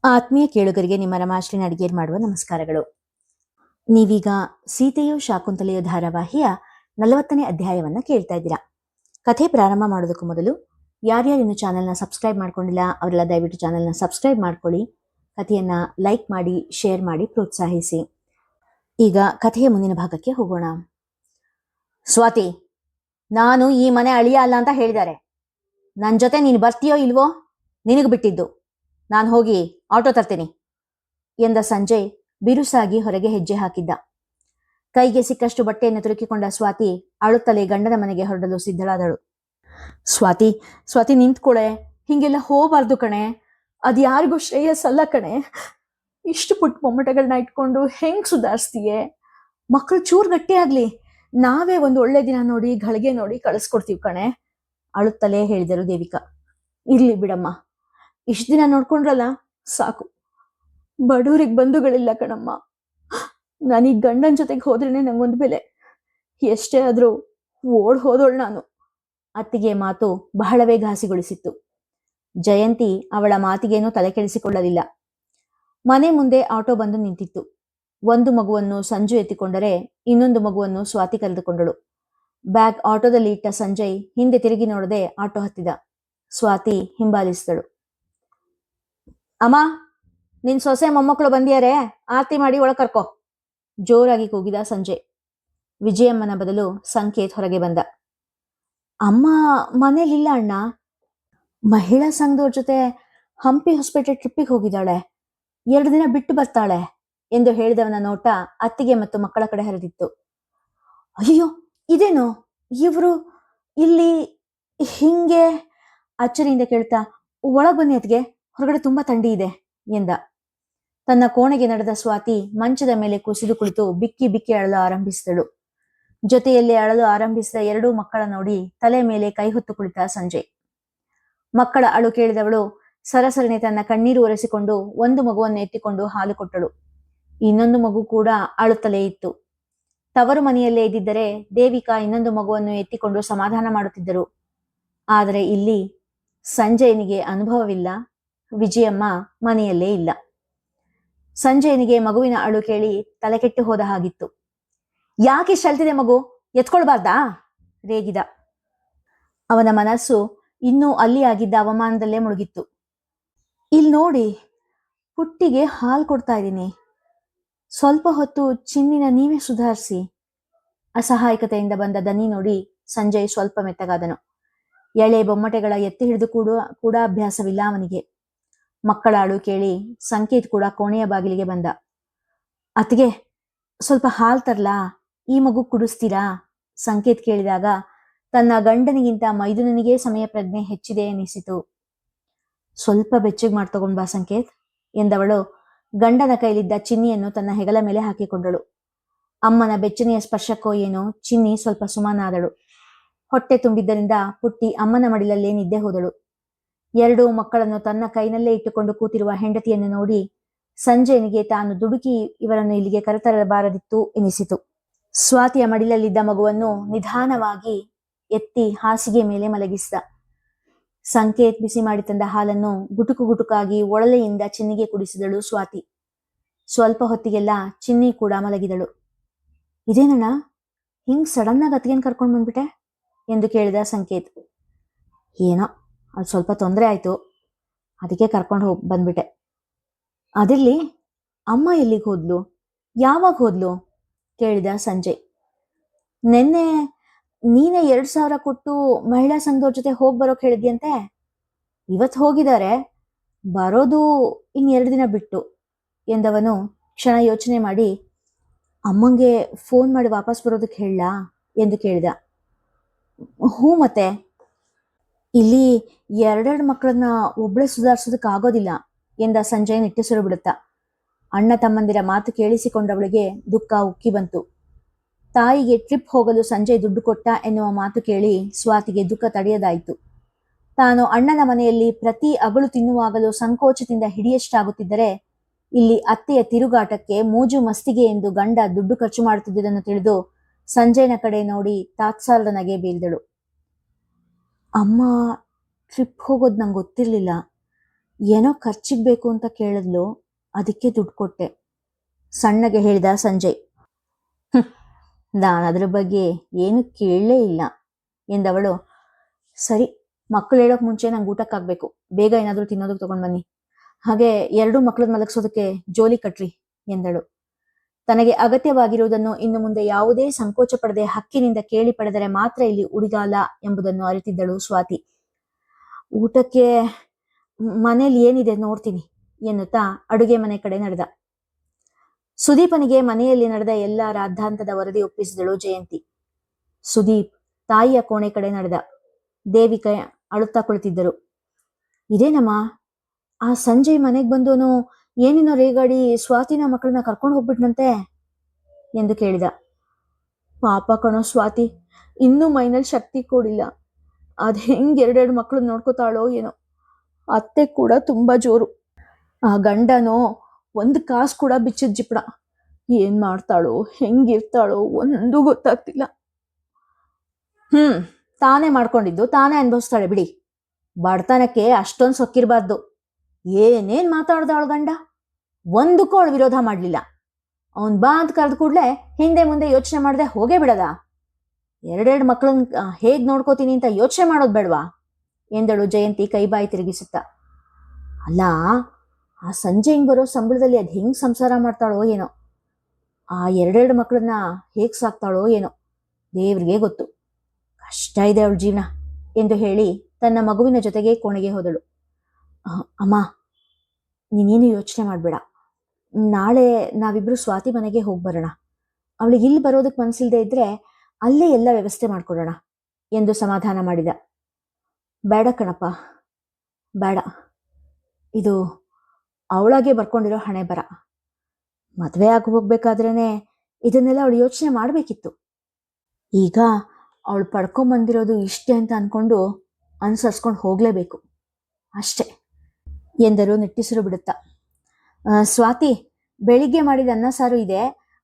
ಆತ್ಮೀಯ ಕೇಳುಗರಿಗೆ ನಿಮ್ಮ ರಮಾಶ್ರೀ ಅಡಿಗೇರ್ ಮಾಡುವ ನಮಸ್ಕಾರಗಳು. ನೀವೀಗ ಸೀತೆಯು ಶಾಕುಂತಲೆಯು ಧಾರಾವಾಹಿಯ 40ನೇ ಅಧ್ಯಾಯವನ್ನ ಕೇಳ್ತಾ ಇದ್ದೀರಾ. ಕಥೆ ಪ್ರಾರಂಭ ಮಾಡೋದಕ್ಕೂ ಮೊದಲು ಯಾರ್ಯಾರು ಇನ್ನು ಚಾನೆಲ್ನ ಸಬ್ಸ್ಕ್ರೈಬ್ ಮಾಡ್ಕೊಂಡಿಲ್ಲ ಅವರೆಲ್ಲ ದಯವಿಟ್ಟು ಚಾನೆಲ್ನ ಸಬ್ಸ್ಕ್ರೈಬ್ ಮಾಡ್ಕೊಳ್ಳಿ. ಕಥೆಯನ್ನ ಲೈಕ್ ಮಾಡಿ, ಶೇರ್ ಮಾಡಿ, ಪ್ರೋತ್ಸಾಹಿಸಿ. ಈಗ ಕಥೆಯ ಮುಂದಿನ ಭಾಗಕ್ಕೆ ಹೋಗೋಣ. ಸ್ವಾತಿ, ನಾನು ಈ ಮನೆ ಅಳಿಯ ಅಲ್ಲ ಅಂತ ಹೇಳಿದ್ದಾರೆ. ನನ್ನ ಜೊತೆ ನೀನು ಬರ್ತೀಯೋ ಇಲ್ವೋ ನಿನಗೆ ಬಿಟ್ಟಿದ್ದು. ನಾನು ಹೋಗಿ ಆಟೋ ತರ್ತೀನಿ ಎಂದ ಸಂಜಯ್ ಬಿರುಸಾಗಿ ಹೊರಗೆ ಹೆಜ್ಜೆ ಹಾಕಿದ್ದ. ಕೈಗೆ ಸಿಕ್ಕಷ್ಟು ಬಟ್ಟೆಯನ್ನು ತುರುಕಿಕೊಂಡ ಸ್ವಾತಿ ಅಳುತ್ತಲೇ ಗಂಡನ ಮನೆಗೆ ಹೊರಡಲು ಸಿದ್ಧಳಾದಳು. ಸ್ವಾತಿ ಸ್ವಾತಿ ನಿಂತ್ಕೊಳೆ, ಹಿಂಗೆಲ್ಲ ಹೋಗಬಾರ್ದು ಕಣೆ, ಅದು ಯಾರಿಗೂ ಶ್ರೇಯಸ್ಸಲ್ಲ ಕಣೆ. ಇಷ್ಟು ಪುಟ್ಟ ಮೊಮ್ಮಟಗಳನ್ನ ಇಟ್ಕೊಂಡು ಹೆಂಗ್ ಸುಧಾರಿಸ್ತೀಯೇ? ಮಕ್ಕಳು ಚೂರ್ ಗಟ್ಟಿ ಆಗ್ಲಿ, ನಾವೇ ಒಂದು ಒಳ್ಳೆ ದಿನ ನೋಡಿ ಗಳಿಗೆ ನೋಡಿ ಕಳಿಸ್ಕೊಡ್ತೀವಿ ಕಣೆ, ಅಳುತ್ತಲೇ ಹೇಳಿದರು ದೇವಿಕಾ. ಇರ್ಲಿ ಬಿಡಮ್ಮ, ಇಷ್ಟು ದಿನ ನೋಡ್ಕೊಂಡ್ರಲ್ಲ ಸಾಕು. ಬಡವ್ರಿಗೆ ಬಂಧುಗಳಿಲ್ಲ ಕಣಮ್ಮ. ನಾನೀಗ ಗಂಡನ ಜೊತೆಗೆ ಹೋದ್ರೇನೆ ನಂಗೊಂದು ಬೆಲೆ. ಎಷ್ಟೇ ಆದ್ರೂ ಓಡ್ ಹೋದೋಳು ನಾನು. ಅತ್ತಿಗೆ ಮಾತು ಬಹಳವೇ ಘಾಸಿಗೊಳಿಸಿತ್ತು. ಜಯಂತಿ ಅವಳ ಮಾತಿಗೇನೂ ತಲೆ ಕೆಡಿಸಿಕೊಳ್ಳಲಿಲ್ಲ. ಮನೆ ಮುಂದೆ ಆಟೋ ಬಂದು ನಿಂತಿತ್ತು. ಒಂದು ಮಗುವನ್ನು ಸಂಜು ಎತ್ತಿಕೊಂಡರೆ ಇನ್ನೊಂದು ಮಗುವನ್ನು ಸ್ವಾತಿ ಕರೆದುಕೊಂಡಳು. ಬ್ಯಾಗ್ ಆಟೋದಲ್ಲಿ ಇಟ್ಟ ಸಂಜಯ್ ಹಿಂದೆ ತಿರುಗಿ ನೋಡದೆ ಆಟೋ ಹತ್ತಿದ. ಸ್ವಾತಿ ಹಿಂಬಾಲಿಸಿದಳು. ಅಮ್ಮ, ನಿನ್ ಸೊಸೆ ಮೊಮ್ಮಕ್ಕಳು ಬಂದಿಯಾರೆ, ಆರತಿ ಮಾಡಿ ಒಳ ಕರ್ಕೋ, ಜೋರಾಗಿ ಕೂಗಿದ ಸಂಜಯ್. ವಿಜಯಮ್ಮನ ಬದಲು ಸಂಕೇತ್ ಹೊರಗೆ ಬಂದ. ಅಮ್ಮ ಮನೇಲಿಲ್ಲ ಅಣ್ಣ, ಮಹಿಳಾ ಸಂಘದವ್ರ ಜೊತೆ ಹಂಪಿ ಹೊಸಪೇಟೆ ಟ್ರಿಪ್ಪಿಗೆ ಹೋಗಿದ್ದಾಳೆ, 2 ದಿನ ಬಿಟ್ಟು ಬರ್ತಾಳೆ ಎಂದು ಹೇಳಿದವನ ನೋಟ ಅತ್ತಿಗೆ ಮತ್ತು ಮಕ್ಕಳ ಕಡೆ ಹರಿದಿತ್ತು. ಅಯ್ಯೋ, ಇದೇನು ಇವರು ಇಲ್ಲಿ ಹಿಂಗೆ? ಅಚ್ಚರಿಯಿಂದ ಕೇಳ್ತಾ, ಒಳಗ್ ಬನ್ನಿ ಅತ್ತಿಗೆ, ಹೊರಗಡೆ ತುಂಬಾ ಥಂಡಿ ಇದೆ ಎಂದ. ತನ್ನ ಕೋಣೆಗೆ ನಡೆದ ಸ್ವಾತಿ ಮಂಚದ ಮೇಲೆ ಕುಸಿದು ಕುಳಿತು ಬಿಕ್ಕಿ ಬಿಕ್ಕಿ ಅಳಲು ಆರಂಭಿಸಿದಳು. ಜೊತೆಯಲ್ಲಿ ಅಳಲು ಆರಂಭಿಸಿದ 2 ಮಕ್ಕಳ ನೋಡಿ ತಲೆ ಮೇಲೆ ಕೈ ಹೊತ್ತು ಕುಳಿತ ಸಂಜಯ್. ಮಕ್ಕಳ ಅಳು ಕೇಳಿದವಳು ಸರಸರನೆ ತನ್ನ ಕಣ್ಣೀರು ಒರೆಸಿಕೊಂಡು ಒಂದು ಮಗುವನ್ನು ಎತ್ತಿಕೊಂಡು ಹಾಲು ಕೊಟ್ಟಳು. ಇನ್ನೊಂದು ಮಗು ಕೂಡ ಅಳುತ್ತಲೇ ಇತ್ತು. ತವರು ಮನೆಯಲ್ಲೇ ಇದ್ದಿದ್ದರೆ ದೇವಿಕಾ ಇನ್ನೊಂದು ಮಗುವನ್ನು ಎತ್ತಿಕೊಂಡು ಸಮಾಧಾನ ಮಾಡುತ್ತಿದ್ದರು. ಆದರೆ ಇಲ್ಲಿ ಸಂಜಯನಿಗೆ ಅನುಭವವಿಲ್ಲ, ವಿಜಯಮ್ಮ ಮನೆಯಲ್ಲೇ ಇಲ್ಲ. ಸಂಜಯನಿಗೆ ಮಗುವಿನ ಅಳು ಕೇಳಿ ತಲೆಕೆಟ್ಟು ಹೋದ ಹಾಗಿತ್ತು. ಯಾಕೆ ಅಳ್ತಿದೆ ಮಗು, ಎತ್ಕೊಳ್ಬಾರ್ದಾ? ರೇಗಿದ. ಅವನ ಮನಸ್ಸು ಇನ್ನೂ ಅಲ್ಲಿ ಆಗಿದ್ದ ಅವಮಾನದಲ್ಲೇ ಮುಳುಗಿತ್ತು. ಇಲ್ಲಿ ನೋಡಿ, ಪುಟ್ಟಿಗೆ ಹಾಲು ಕೊಡ್ತಾ ಇದ್ದೀನಿ, ಸ್ವಲ್ಪ ಹೊತ್ತು ಚಿನ್ನಿನ ನೀವೇ ಸುಧಾರಿಸಿ. ಅಸಹಾಯಕತೆಯಿಂದ ಬಂದ ದನಿ ನೋಡಿ ಸಂಜಯ್ ಸ್ವಲ್ಪ ಮೆತ್ತಗಾದನು. ಎಳೆ ಬೊಮ್ಮಟೆಗಳ ಎತ್ತಿ ಹಿಡಿದು ಕೂಡ ಅಭ್ಯಾಸವಿಲ್ಲ ಅವನಿಗೆ. ಮಕ್ಕಳ ಅಳು ಕೇಳಿ ಸಂಕೇತ್ ಕೂಡ ಕೋಣೆಯ ಬಾಗಿಲಿಗೆ ಬಂದ. ಅತ್ತಿಗೆ, ಸ್ವಲ್ಪ ಹಾಲ್ ತರ್ಲಾ, ಈ ಮಗು ಕುಡಿಸ್ತೀರಾ? ಸಂಕೇತ್ ಕೇಳಿದಾಗ ತನ್ನ ಗಂಡನಿಗಿಂತ ಮೈದುನನಿಗೆ ಸಮಯ ಪ್ರಜ್ಞೆ ಹೆಚ್ಚಿದೆ ಎನಿಸಿತು. ಸ್ವಲ್ಪ ಬೆಚ್ಚಗೆ ಮಾಡಿ ತಗೊಂಡ್ ಬಾ ಸಂಕೇತ್ ಎಂದವಳು ಗಂಡನ ಕೈಲಿದ್ದ ಚಿನ್ನಿಯನ್ನು ತನ್ನ ಹೆಗಲ ಮೇಲೆ ಹಾಕಿಕೊಂಡಳು. ಅಮ್ಮನ ಬೆಚ್ಚನೆಯ ಸ್ಪರ್ಶಕ್ಕೋ ಏನೋ ಚಿನ್ನಿ ಸ್ವಲ್ಪ ಸುಮಾನಾದಳು. ಹೊಟ್ಟೆ ತುಂಬಿದ್ದರಿಂದ ಪುಟ್ಟಿ ಅಮ್ಮನ ಮಡಿಲಲ್ಲೇ ನಿದ್ದೆ ಹೋದಳು. 2 ಮಕ್ಕಳನ್ನು ತನ್ನ ಕೈನಲ್ಲೇ ಇಟ್ಟುಕೊಂಡು ಕೂತಿರುವ ಹೆಂಡತಿಯನ್ನು ನೋಡಿ ಸಂಜಯನಿಗೆ ತಾನು ದುಡುಕಿ ಇವರನ್ನು ಇಲ್ಲಿಗೆ ಕರೆತರಬಾರದಿತ್ತು ಎನಿಸಿತು. ಸ್ವಾತಿಯ ಮಡಿಲಲ್ಲಿದ್ದ ಮಗುವನ್ನು ನಿಧಾನವಾಗಿ ಎತ್ತಿ ಹಾಸಿಗೆ ಮೇಲೆ ಮಲಗಿಸಿದ. ಸಂಕೇತ್ ಬಿಸಿ ಮಾಡಿ ತಂದ ಹಾಲನ್ನು ಗುಟುಕು ಗುಟುಕಾಗಿ ಒಳಲೆಯಿಂದ ಚಿನ್ನಿಗೆ ಕುಡಿಸಿದಳು ಸ್ವಾತಿ. ಸ್ವಲ್ಪ ಹೊತ್ತಿಗೆಲ್ಲ ಚಿನ್ನಿ ಕೂಡ ಮಲಗಿದಳು. ಇದೇನಣ್ಣ, ಹಿಂಗ್ ಸಡನ್ ಆಗಿ ಅತ್ತಿಗೆನ್ ಕರ್ಕೊಂಡು ಬಂದ್ಬಿಟ್ಟೆ ಎಂದು ಕೇಳಿದ ಸಂಕೇತ್. ಏನೋ ಅದು ಸ್ವಲ್ಪ ತೊಂದರೆ ಆಯ್ತು, ಅದಕ್ಕೆ ಕರ್ಕೊಂಡು ಬಂದ್ಬಿಟ್ಟೆ. ಅದಿರ್ಲಿ, ಅಮ್ಮ ಎಲ್ಲಿಗೆ ಹೋದ್ಲು, ಯಾವಾಗ ಹೋದ್ಲು ಕೇಳಿದ ಸಂಜಯ್. ನೆನ್ನೆ ನೀನೇ 2,000 ಕೊಟ್ಟು ಮಹಿಳಾ ಸಂಘದವ್ರ ಜೊತೆ ಹೋಗ್ಬರೋಕ್ ಹೇಳಿದ್ಯಂತೆ, ಇವತ್ತು ಹೋಗಿದ್ದಾರೆ, ಬರೋದು ಇನ್ನು 2 ದಿನ ಬಿಟ್ಟು ಎಂದವನು ಕ್ಷಣ ಯೋಚನೆ ಮಾಡಿ, ಅಮ್ಮಂಗೆ ಫೋನ್ ಮಾಡಿ ವಾಪಸ್ ಬರೋದಕ್ಕೆ ಹೇಳಲಾ ಎಂದು ಕೇಳಿದ. ಹ್ಞೂ, ಮತ್ತೆ ಇಲ್ಲಿ 2 ಮಕ್ಕಳನ್ನ ಒಬ್ಳೆ ಸುಧಾರಿಸೋದಕ್ಕೆ ಆಗೋದಿಲ್ಲ ಎಂದ ಸಂಜಯ್ ನಿಟ್ಟುಸಿರು ಬಿಡುತ್ತಾ. ಅಣ್ಣ ತಮ್ಮಂದಿರ ಮಾತು ಕೇಳಿಸಿಕೊಂಡವಳಿಗೆ ದುಃಖ ಉಕ್ಕಿ ಬಂತು. ತಾಯಿಗೆ ಟ್ರಿಪ್ ಹೋಗಲು ಸಂಜಯ್ ದುಡ್ಡು ಕೊಟ್ಟ ಎನ್ನುವ ಮಾತು ಕೇಳಿ ಸ್ವಾತಿಗೆ ದುಃಖ ತಡೆಯದಾಯಿತು. ತಾನು ಅಣ್ಣನ ಮನೆಯಲ್ಲಿ ಪ್ರತಿ ಅಗಳು ತಿನ್ನುವಾಗಲೂ ಸಂಕೋಚದಿಂದ ಹಿಡಿಯಷ್ಟಾಗುತ್ತಿದ್ದರೆ ಇಲ್ಲಿ ಅತ್ತೆಯ ತಿರುಗಾಟಕ್ಕೆ ಮೂಜು ಮಸ್ತಿಗೆ ಎಂದು ಗಂಡ ದುಡ್ಡು ಖರ್ಚು ಮಾಡುತ್ತಿದ್ದುದನ್ನು ತಿಳಿದು ಸಂಜಯ್ನ ಕಡೆ ನೋಡಿ ತಾತ್ಸಾರದ ನಗೆ ಬೀಳ್ದಳು. ಅಮ್ಮ ಟ್ರಿಪ್ ಹೋಗೋದು ನಂಗೆ ಗೊತ್ತಿರಲಿಲ್ಲ, ಏನೋ ಖರ್ಚಿಗೆ ಬೇಕು ಅಂತ ಕೇಳಿದ್ಲು, ಅದಕ್ಕೆ ದುಡ್ಡು ಕೊಟ್ಟೆ, ಸಣ್ಣಗೆ ಹೇಳಿದ ಸಂಜಯ್. ನಾನು ಅದ್ರ ಬಗ್ಗೆ ಏನು ಕೇಳಲೇ ಇಲ್ಲ ಎಂದವಳು. ಸರಿ, ಮಕ್ಕಳು ಹೇಳೋಕೆ ಮುಂಚೆ ನಂಗೆ ಊಟಕ್ಕಾಗಬೇಕು, ಬೇಗ ಏನಾದರೂ ತಿನ್ನೋದಕ್ಕೆ ತಗೊಂಡು ಬನ್ನಿ, ಹಾಗೆ 2 ಮಕ್ಕಳನ್ನ ಮಲಗಿಸೋದಕ್ಕೆ ಜೋಲಿ ಕಟ್ರಿ ಎಂದಳು. ತನಗೆ ಅಗತ್ಯವಾಗಿರುವುದನ್ನು ಇನ್ನು ಮುಂದೆ ಯಾವುದೇ ಸಂಕೋಚ ಪಡದೆ ಹಕ್ಕಿನಿಂದ ಕೇಳಿ ಪಡೆದರೆ ಮಾತ್ರ ಇಲ್ಲಿ ಉಳಿಗಾಲ ಎಂಬುದನ್ನು ಅರಿತಿದ್ದಳು ಸ್ವಾತಿ. ಊಟಕ್ಕೆ ಮನೇಲಿ ಏನಿದೆ ನೋಡ್ತೀನಿ ಎನ್ನುತ್ತಾ ಅಡುಗೆ ಮನೆ ಕಡೆ ನಡೆದ. ಸುದೀಪನಿಗೆ ಮನೆಯಲ್ಲಿ ನಡೆದ ಎಲ್ಲ ರಾದ್ಧಾಂತದ ವರದಿ ಒಪ್ಪಿಸಿದಳು ಜಯಂತಿ. ಸುದೀಪ್ ತಾಯಿಯ ಕೋಣೆ ಕಡೆ ನಡೆದ. ದೇವಿಕಾ ಅಳುತ್ತಾ ಕುಳಿತಿದ್ದರು. ಇದೇನಮ್ಮ, ಆ ಸಂಜಯ್ ಮನೆಗೆ ಬಂದೋನು ಏನೇನೋ ರೇಗಾಡಿ ಸ್ವಾತಿನ ಮಕ್ಕಳನ್ನ ಕರ್ಕೊಂಡು ಹೋಗ್ಬಿಟ್ನಂತೆ ಎಂದು ಕೇಳಿದ. ಪಾಪ ಕಣೋ ಸ್ವಾತಿ, ಇನ್ನೂ ಮೈನಲ್ಲಿ ಶಕ್ತಿ ಕೂಡಿಲ್ಲ. ಅದ್ ಹೆಂಗ್ 2 ಮಕ್ಕಳು ನೋಡ್ಕೋತಾಳೋ ಏನೋ. ಅತ್ತೆ ಕೂಡ ತುಂಬಾ ಜೋರು. ಆ ಗಂಡನೋ 1 ಕಾಸು ಕೂಡ ಬಿಚ್ಚಿದ ಜಿಪ್ಣ. ಏನ್ ಮಾಡ್ತಾಳೋ ಹೆಂಗಿರ್ತಾಳೋ ಒಂದು ಗೊತ್ತಾಗ್ತಿಲ್ಲ. ತಾನೇ ಮಾಡ್ಕೊಂಡಿದ್ದು ತಾನೇ ಅನುಭವಿಸ್ತಾಳೆ ಬಿಡಿ. ಬಡತನಕ್ಕೆ ಅಷ್ಟೊಂದು ಸೊಕ್ಕಿರ್ಬಾರ್ದು. ಏನೇನ್ ಮಾತಾಡ್ದ ಅವಳ ಗಂಡ, ಒಂದಕ್ಕೂ ಅವಳು ವಿರೋಧ ಮಾಡ್ಲಿಲ್ಲ. ಅವನ್ ಬಾ ಅಂತ ಕರೆದ ಕೂಡ್ಲೆ ಹಿಂದೆ ಮುಂದೆ ಯೋಚನೆ ಮಾಡದೆ ಹೋಗೇ ಬಿಡದ. 2 ಮಕ್ಕಳನ್ನ ಹೇಗ್ ನೋಡ್ಕೋತೀನಿ ಅಂತ ಯೋಚನೆ ಮಾಡೋದ್ ಬೇಡವಾ ಎಂದಳು ಜಯಂತಿ ಕೈಬಾಯಿ ತಿರುಗಿಸುತ್ತ. ಅಲ್ಲ, ಆ ಸಂಜೆ ಬರೋ ಸಂಬಳದಲ್ಲಿ ಅದ್ ಹೆಂಗ್ ಸಂಸಾರ ಮಾಡ್ತಾಳೋ ಏನೋ. ಆ 2 ಮಕ್ಕಳನ್ನ ಹೇಗ್ ಸಾಕ್ತಾಳೋ ಏನೋ, ದೇವ್ರಿಗೆ ಗೊತ್ತು. ಕಷ್ಟ ಇದೆ ಅವಳ ಜೀವನ ಎಂದು ಹೇಳಿ ತನ್ನ ಮಗುವಿನ ಜೊತೆಗೆ ಕೋಣೆಗೆ ಹೋದಳು. ಅಮ್ಮ, ನೀನೇನು ಯೋಚನೆ ಮಾಡ್ಬೇಡ. ನಾಳೆ ನಾವಿಬ್ರು ಸ್ವಾತಿ ಮನೆಗೆ ಹೋಗಿ ಬರೋಣ. ಅವಳಿಗೆ ಇಲ್ಲಿ ಬರೋದಕ್ಕೆ ಮನಸ್ಸಿಲ್ದೇ ಇದ್ರೆ ಅಲ್ಲೇ ಎಲ್ಲ ವ್ಯವಸ್ಥೆ ಮಾಡ್ಕೊಡೋಣ ಎಂದು ಸಮಾಧಾನ ಮಾಡಿದ. ಬೇಡ ಕಣಪ್ಪ, ಬೇಡ. ಇದು ಅವಳಾಗೆ ಬರ್ಕೊಂಡಿರೋ ಹಣೆ ಬರ. ಮದುವೆ ಆಗಿ ಹೋಗ್ಬೇಕಾದ್ರೇನೆ ಇದನ್ನೆಲ್ಲ ಅವಳು ಯೋಚನೆ ಮಾಡಬೇಕಿತ್ತು. ಈಗ ಅವಳು ಪಡ್ಕೊಂಬಂದಿರೋದು ಇಷ್ಟೇ ಅಂತ ಅನ್ಕೊಂಡು ಅನುಸರಿಸ್ಕೊಂಡು ಹೋಗ್ಲೇಬೇಕು ಅಷ್ಟೆ ಎಂದರು ನಿಟ್ಟುಸಿರು ಬಿಡುತ್ತಾ. ಸ್ವಾತಿ, ಬೆಳಿಗ್ಗೆ ಮಾಡಿದ ಅನ್ನ ಸಾರು ಇದೆ,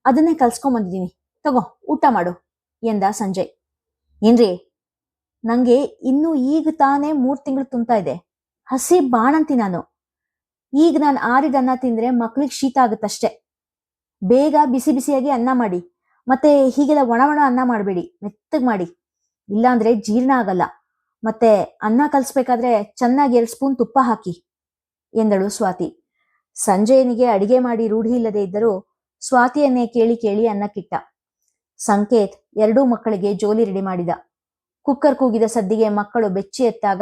ಅದನ್ನೇ ಕಲ್ಸ್ಕೊಂಬಂದಿದ್ದೀನಿ, ತಗೋ ಊಟ ಮಾಡು ಎಂದ ಸಂಜಯ್. ಏನ್ರಿ, ನಂಗೆ ಇನ್ನು ಈಗ ತಾನೇ 3 ತಿಂಗಳು ತುಂಬ್ತಾ ಇದೆ. ಹಸಿ ಬಾಣಂತಿ ನಾನು. ಈಗ ನಾನು ಆರಿದ ಅನ್ನ ತಿಂದ್ರೆ ಮಕ್ಳಿಗೆ ಶೀತ ಆಗುತ್ತಷ್ಟೆ. ಬೇಗ ಬಿಸಿ ಬಿಸಿಯಾಗಿ ಅನ್ನ ಮಾಡಿ, ಮತ್ತೆ ಹೀಗೆಲ್ಲ ಒಣ ಅನ್ನ ಮಾಡಬೇಡಿ, ಮೆತ್ತಗ್ ಮಾಡಿ, ಇಲ್ಲಾಂದ್ರೆ ಜೀರ್ಣ ಆಗಲ್ಲ. ಮತ್ತೆ ಅನ್ನ ಕಲ್ಸ್ಬೇಕಾದ್ರೆ ಚೆನ್ನಾಗಿ 2 ಸ್ಪೂನ್ ತುಪ್ಪ ಹಾಕಿ ಎಂದಳು ಸ್ವಾತಿ. ಸಂಜಯನಿಗೆ ಅಡಿಗೆ ಮಾಡಿ ರೂಢಿ ಇಲ್ಲದೆ ಇದ್ದರೂ ಸ್ವಾತಿಯನ್ನೇ ಕೇಳಿ ಕೇಳಿ ಅನ್ನಕ್ಕಿಟ್ಟ. ಸಂಕೇತ್ 2 ಮಕ್ಕಳಿಗೆ ಜೋಲಿ ರೆಡಿ ಮಾಡಿದ. ಕುಕ್ಕರ್ ಕೂಗಿದ ಸದ್ದಿಗೆ ಮಕ್ಕಳು ಬೆಚ್ಚಿ ಎತ್ತಾಗ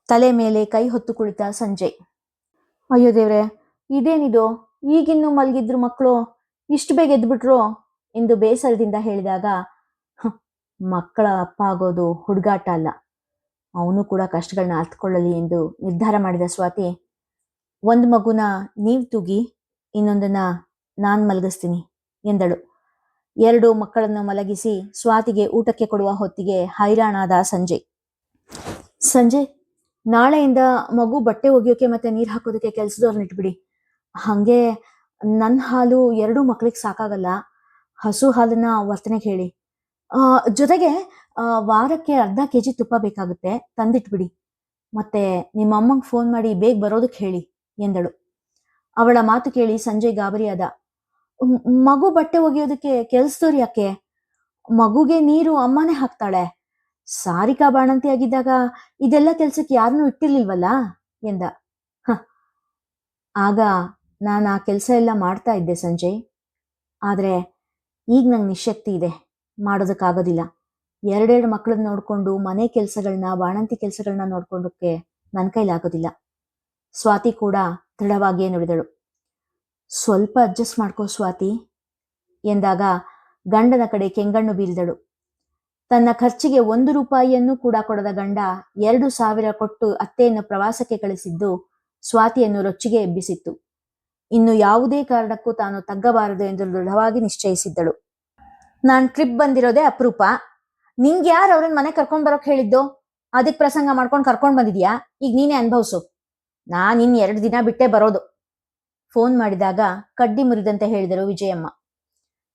ತಲೆ ಮೇಲೆ ಕೈ ಹೊತ್ತು ಕುಳಿತ ಸಂಜಯ್. ಅಯ್ಯೋ ದೇವ್ರೆ, ಇದೇನಿದು, ಈಗಿನ್ನೂ ಮಲಗಿದ್ರು ಮಕ್ಕಳು, ಇಷ್ಟು ಬೇಗ ಎದ್ಬಿಟ್ರು ಎಂದು ಬೇಸರದಿಂದ ಹೇಳಿದಾಗ, ಮಕ್ಕಳ ಅಪ್ಪ ಆಗೋದು ಹುಡುಗಾಟ ಅಲ್ಲ, ಅವನು ಕೂಡ ಕಷ್ಟಗಳನ್ನ ಅರ್ಥಕೊಳ್ಳಲಿ ಎಂದು ನಿರ್ಧಾರ ಮಾಡಿದ ಸ್ವಾತಿ, 1 ಮಗುನ ನೀವ್ ತೂಗಿ, ಇನ್ನೊಂದನ್ನ ನಾನ್ ಮಲಗಿಸ್ತೀನಿ ಎಂದಳು. 2 ಮಕ್ಕಳನ್ನು ಮಲಗಿಸಿ ಸ್ವಾತಿಗೆ ಊಟಕ್ಕೆ ಕೊಡುವ ಹೊತ್ತಿಗೆ ಹೈರಾಣಾದ ಸಂಜಯ್. ಸಂಜಯ್, ನಾಳೆಯಿಂದ ಮಗು ಬಟ್ಟೆ ಒಗೆಯೋಕೆ ಮತ್ತೆ ನೀರು ಹಾಕೋದಕ್ಕೆ ಕೆಲಸದವ್ರನ್ನ ಇಟ್ಬಿಡಿ. ಹಾಗೆ ನನ್ನ ಹಾಲು 2 ಮಕ್ಕಳಿಗೆ ಸಾಕಾಗಲ್ಲ, ಹಸು ಹಾಲನ್ನ ವರ್ತನೆಗೆ ಹೇಳಿ. ಜೊತೆಗೆ ವಾರಕ್ಕೆ 1/2 kg ತುಪ್ಪ ಬೇಕಾಗುತ್ತೆ, ತಂದಿಟ್ಬಿಡಿ. ಮತ್ತೆ ನಿಮ್ಮ ಅಮ್ಮಂಗೆ ಫೋನ್ ಮಾಡಿ ಬೇಗ ಬರೋದಕ್ಕೆ ಹೇಳಿ ಎಂದಳು. ಅವಳ ಮಾತು ಕೇಳಿ ಸಂಜಯ್ ಗಾಬರಿಯಾದ. ಮಗು ಬಟ್ಟೆ ಒಗೆಯೋದಕ್ಕೆ ಕೆಲ್ಸದವ್ರು ಯಾಕೆ? ಮಗುಗೆ ನೀರು ಅಮ್ಮನೇ ಹಾಕ್ತಾಳೆ. ಸಾರಿಕಾ ಬಾಣಂತಿ ಆಗಿದ್ದಾಗ ಇದೆಲ್ಲ ಕೆಲ್ಸಕ್ಕೆ ಯಾರನ್ನೂ ಇಟ್ಟಿರ್ಲಿಲ್ವಲ್ಲ ಎಂದ. ಆಗ ನಾನು ಆ ಕೆಲಸ ಎಲ್ಲ ಮಾಡ್ತಾ ಇದ್ದೆ ಸಂಜಯ್, ಆದ್ರೆ ಈಗ ನಂಗೆ ನಿಶಕ್ತಿ ಇದೆ, ಮಾಡೋದಕ್ಕಾಗೋದಿಲ್ಲ. 2 ಮಕ್ಕಳನ್ನ ನೋಡ್ಕೊಂಡು ಮನೆ ಕೆಲಸಗಳನ್ನ, ಬಾಣಂತಿ ಕೆಲಸಗಳನ್ನ ನೋಡ್ಕೊಂಡಕ್ಕೆ ನನ್ನ ಕೈಲಾಗೋದಿಲ್ಲ. ಸ್ವಾತಿ ಕೂಡ ದೃಢವಾಗಿಯೇ ನುಡಿದಳು. ಸ್ವಲ್ಪ ಅಡ್ಜಸ್ಟ್ ಮಾಡ್ಕೋ ಸ್ವಾತಿ ಎಂದಾಗ ಗಂಡನ ಕಡೆ ಕೆಂಗಣ್ಣು ಬೀರಿದಳು. ತನ್ನ ಖರ್ಚಿಗೆ 1 ರೂಪಾಯಿಯನ್ನು ಕೂಡ ಕೊಡದ ಗಂಡ 2,000 ಕೊಟ್ಟು ಅತ್ತೆಯನ್ನು ಪ್ರವಾಸಕ್ಕೆ ಕಳಿಸಿದ್ದು ಸ್ವಾತಿಯನ್ನು ರೊಚ್ಚಿಗೆ ಎಬ್ಬಿಸಿತ್ತು. ಇನ್ನು ಯಾವುದೇ ಕಾರಣಕ್ಕೂ ತಾನು ತಗ್ಗಬಾರದು ಎಂದು ದೃಢವಾಗಿ ನಿಶ್ಚಯಿಸಿದ್ದಳು. ನಾನ್ ಟ್ರಿಪ್ ಬಂದಿರೋದೇ ಅಪರೂಪ, ನಿಂಗೆ ಯಾರು ಅವ್ರನ್ನ ಮನೆ ಕರ್ಕೊಂಡ್ ಬರೋಕ್ ಹೇಳಿದ್ದು? ಅದಕ್ಕೆ ಪ್ರಸಂಗ ಮಾಡ್ಕೊಂಡು ಕರ್ಕೊಂಡ್ ಬಂದಿದ್ಯಾ, ಈಗ ನೀನೇ ಅನ್ಭವ್ಸು. ನಾನ್ 2 ದಿನ ಬಿಟ್ಟೆ ಬರೋದು. ಫೋನ್ ಮಾಡಿದಾಗ ಕಡ್ಡಿ ಮುರಿದಂತೆ ಹೇಳಿದರು ವಿಜಯಮ್ಮ.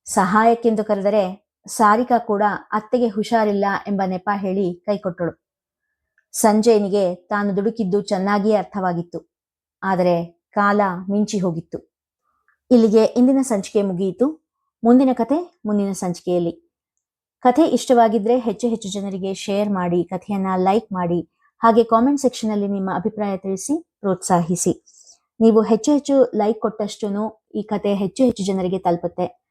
ಸಹಾಯಕ್ಕೆಂದು ಕರೆದರೆ ಸಾರಿಕಾ ಕೂಡ ಅತ್ತೆಗೆ ಹುಷಾರಿಲ್ಲ ಎಂಬ ನೆಪ ಹೇಳಿ ಕೈ ಕೊಟ್ಟಳು. ಸಂಜಯನಿಗೆ ತಾನು ದುಡುಕಿದ್ದು ಚೆನ್ನಾಗಿಯೇ ಅರ್ಥವಾಗಿತ್ತು. ಆದರೆ ಕಾಲ ಮಿಂಚಿ ಹೋಗಿತ್ತು. ಇಲ್ಲಿಗೆ ಇಂದಿನ ಸಂಚಿಕೆ ಮುಗಿಯಿತು. ಮುಂದಿನ ಕಥೆ ಮುಂದಿನ ಸಂಚಿಕೆಯಲ್ಲಿ. ಕಥೆ ಇಷ್ಟವಾಗಿದ್ರೆ ಹೆಚ್ಚು ಹೆಚ್ಚು ಜನರಿಗೆ ಶೇರ್ ಮಾಡಿ, ಕಥೆಯನ್ನ ಲೈಕ್ ಮಾಡಿ, ಹಾಗೆ ಕಾಮೆಂಟ್ ಸೆಕ್ಷನ್ ಅಲ್ಲಿ ನಿಮ್ಮ ಅಭಿಪ್ರಾಯ ತಿಳಿಸಿ ಪ್ರೋತ್ಸಾಹಿಸಿ. ನೀವು ಹೆಚ್ಚು ಹೆಚ್ಚು ಲೈಕ್ ಕೊಟ್ಟಷ್ಟು ಈ ಕಥೆ ಹೆಚ್ಚು ಹೆಚ್ಚು ಜನರಿಗೆ ತಲುಪುತ್ತೆ.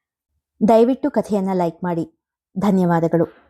ದಯವಿಟ್ಟು ಕಥೆಯನ್ನ ಲೈಕ್ ಮಾಡಿ. ಧನ್ಯವಾದಗಳು.